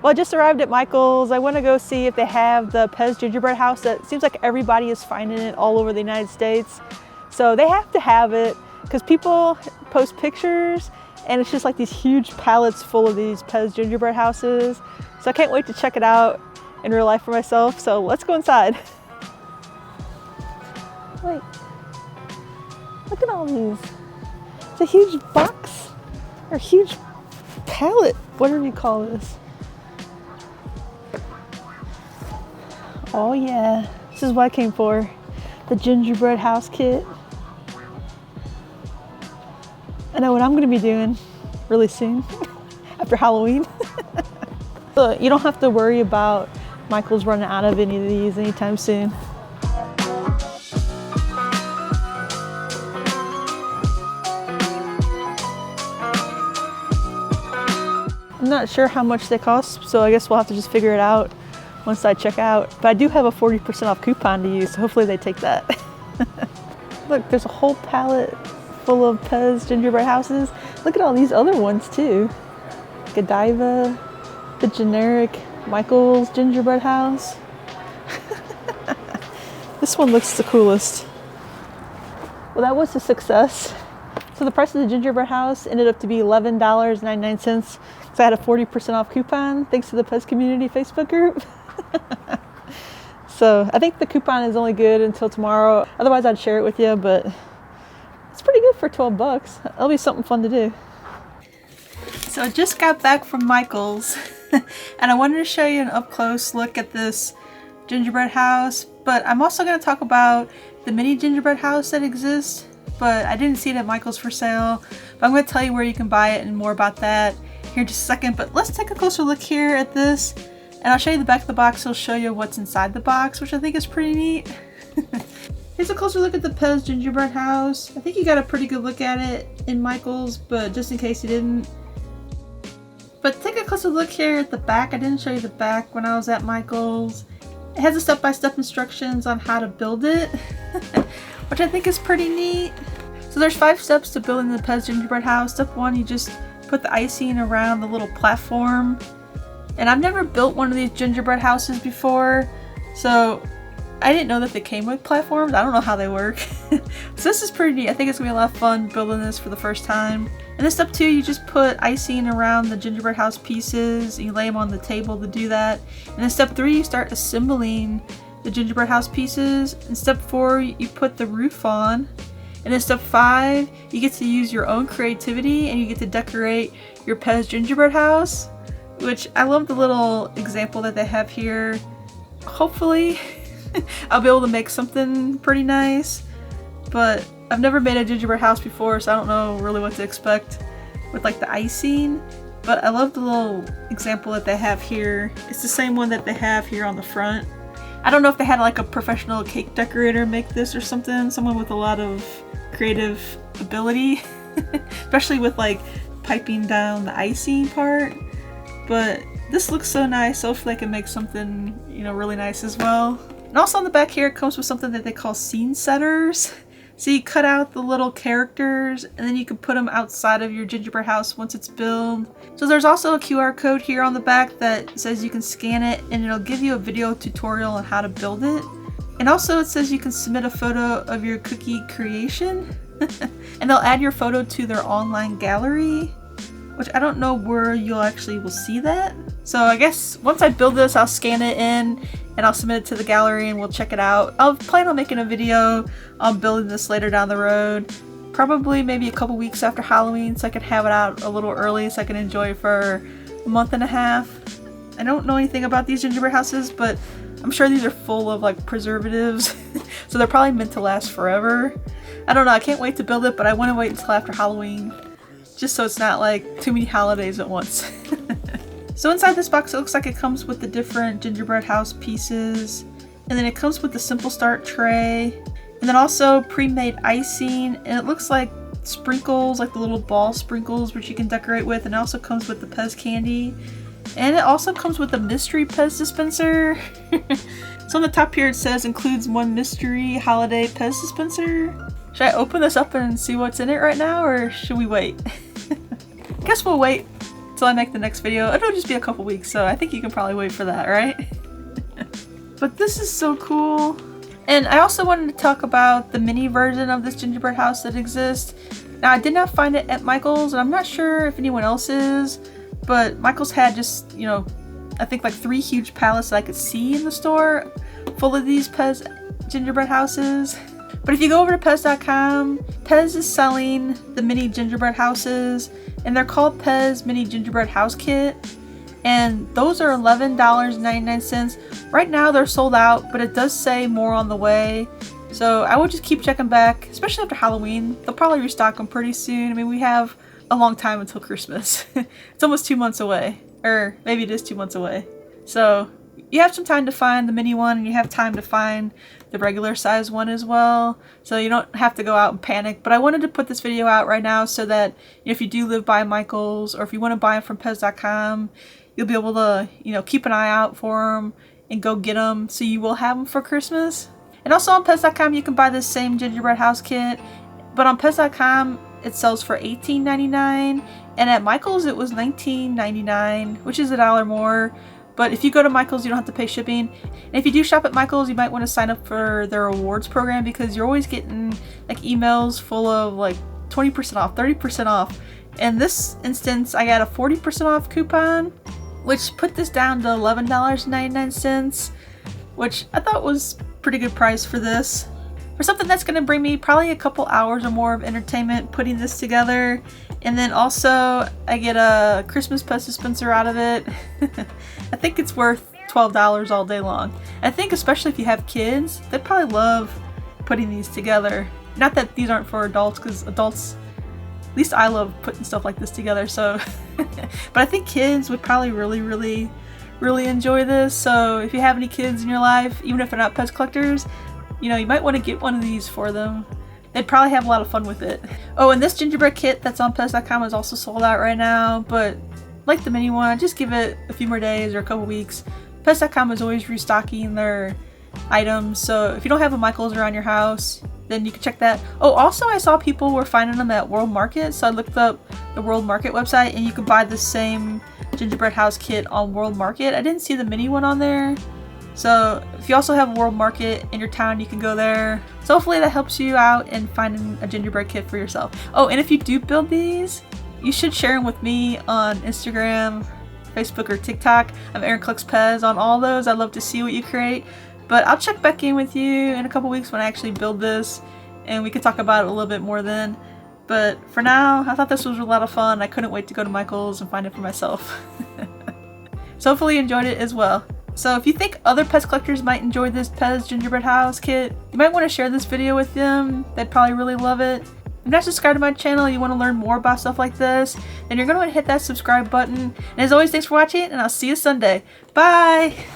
Well, I just arrived at Michael's. I want to go see if they have the PEZ Gingerbread House. It seems like everybody is finding it all over the United States. So they have to have it because people post pictures and it's just like these huge pallets full of these PEZ gingerbread houses. So I can't wait to check it out in real life for myself. So let's go inside. Wait, look at all these. It's a huge box or huge pallet, whatever you call this. Oh yeah, this is what I came for. The gingerbread house kit. I know what I'm gonna be doing really soon, after Halloween. So you don't have to worry about Michael's running out of any of these anytime soon. I'm not sure how much they cost, so I guess we'll have to just figure it out once I check out. But I do have a 40% off coupon to use, so hopefully they take that. Look, there's a whole pallet full of PEZ gingerbread houses. Look at all these other ones too. Godiva, the generic Michael's gingerbread house. This one looks the coolest. Well, that was a success. So the price of the gingerbread house ended up to be $11.99. So I had a 40% off coupon thanks to the PEZ community Facebook group. So I think the coupon is only good until tomorrow. Otherwise I'd share it with you, but it's pretty good for 12 bucks. That'll be something fun to do. So I just got back from Michael's and I wanted to show you an up close look at this gingerbread house, but I'm also going to talk about the mini gingerbread house that exists, but I didn't see it at Michael's for sale. But I'm going to tell you where you can buy it and more about that here in just a second. But let's take a closer look here at this, and I'll show you the back of the box. I'll show you what's inside the box, which I think is pretty neat. Here's a closer look at the PEZ gingerbread house. I think you got a pretty good look at it in Michael's, but just in case you didn't. But take a closer look here at the back. I didn't show you the back when I was at Michael's. It has a step-by-step instructions on how to build it, which I think is pretty neat. So there's 5 steps to building the PEZ gingerbread house. Step 1, you just put the icing around the little platform. And I've never built one of these gingerbread houses before, so I didn't know that they came with platforms. I don't know how they work. So this is pretty neat. I think it's gonna be a lot of fun building this for the first time. And then step 2, you just put icing around the gingerbread house pieces and you lay them on the table to do that. And then step 3, you start assembling the gingerbread house pieces. And step 4, you put the roof on. And then step 5, you get to use your own creativity and you get to decorate your PEZ gingerbread house, which I love the little example that they have here. Hopefully I'll be able to make something pretty nice, but I've never made a gingerbread house before, so I don't know really what to expect with like the icing. But I love the little example that they have here. It's the same one that they have here on the front. I don't know if they had like a professional cake decorator make this or something, someone with a lot of creative ability, especially with like piping down the icing part. But this looks so nice, so hopefully I can make something, you know, really nice as well. And also on the back here, it comes with something that they call scene setters. So you cut out the little characters and then you can put them outside of your gingerbread house once it's built. So there's also a QR code here on the back that says you can scan it and it'll give you a video tutorial on how to build it. And also it says you can submit a photo of your cookie creation and they'll add your photo to their online gallery, which I don't know where you'll actually will see that. So I guess once I build this, I'll scan it in and I'll submit it to the gallery and we'll check it out. I'll plan on making a video on building this later down the road, probably maybe a couple weeks after Halloween, so I can have it out a little early so I can enjoy it for a month and a half. I don't know anything about these gingerbread houses, but I'm sure these are full of like preservatives, so they're probably meant to last forever. I don't know, I can't wait to build it, but I want to wait until after Halloween, just so it's not like too many holidays at once. So inside this box, it looks like it comes with the different gingerbread house pieces, and then it comes with the simple start tray, and then also pre-made icing, and it looks like sprinkles, like the little ball sprinkles which you can decorate with, and it also comes with the PEZ candy, and it also comes with a mystery PEZ dispenser. So on the top here it says includes 1 mystery holiday PEZ dispenser. Should I open this up and see what's in it right now, or should we wait? Guess we'll wait until I make the next video. It'll just be a couple weeks, so I think you can probably wait for that, right? But this is so cool. And I also wanted to talk about the mini version of this gingerbread house that exists. Now, I did not find it at Michael's, and I'm not sure if anyone else is, but Michael's had just, you know, I think like 3 huge pallets that I could see in the store full of these PEZ gingerbread houses. But if you go over to PEZ.com, PEZ is selling the mini gingerbread houses, and they're called PEZ Mini Gingerbread House Kit. And those are $11.99. Right now they're sold out, but it does say more on the way. So I would just keep checking back, especially after Halloween. They'll probably restock them pretty soon. I mean, we have a long time until Christmas. It's almost 2 months away. Or maybe it is 2 months away. So you have some time to find the mini one, and you have time to find the regular size one as well. So you don't have to go out and panic. But I wanted to put this video out right now so that if you do live by Michael's, or if you want to buy them from PEZ.com, you'll be able to, you know, keep an eye out for them and go get them, so you will have them for Christmas. And also on PEZ.com you can buy this same gingerbread house kit, but on PEZ.com it sells for $18.99, and at Michael's it was $19.99, which is $1 more. But if you go to Michael's, you don't have to pay shipping. And if you do shop at Michael's, you might want to sign up for their rewards program, because you're always getting like emails full of like 20% off, 30% off. In this instance, I got a 40% off coupon, which put this down to $11.99, which I thought was pretty good price for this. For something that's going to bring me probably a couple hours or more of entertainment putting this together. And then also I get a Christmas PEZ dispenser out of it. I think it's worth $12 all day long. And I think especially if you have kids, they'd probably love putting these together. Not that these aren't for adults, because adults, at least I love putting stuff like this together, so but I think kids would probably really enjoy this. So if you have any kids in your life, even if they're not PEZ collectors, you know, you might want to get one of these for them. They'd probably have a lot of fun with it. Oh, and this gingerbread kit that's on PEZ.com is also sold out right now, but like the mini one, just give it a few more days or a couple weeks. PEZ.com is always restocking their items, so if you don't have a Michael's around your house, then you can check that. Oh, also I saw people were finding them at World Market, so I looked up the World Market website, and you can buy the same gingerbread house kit on World Market. I didn't see the mini one on there. So if you also have a World Market in your town, you can go there. So hopefully that helps you out in finding a gingerbread kit for yourself. Oh, and if you do build these, you should share them with me on Instagram, Facebook, or TikTok. I'm Erin Collects PEZ on all those. I'd love to see what you create. But I'll check back in with you in a couple weeks when I actually build this, and we can talk about it a little bit more then. But for now, I thought this was a lot of fun. I couldn't wait to go to Michael's and find it for myself. So hopefully you enjoyed it as well. So if you think other PEZ collectors might enjoy this PEZ gingerbread house kit, you might want to share this video with them. They'd probably really love it. If you're not subscribed to my channel and you want to learn more about stuff like this, then you're going to want to hit that subscribe button. And as always, thanks for watching, and I'll see you Sunday. Bye!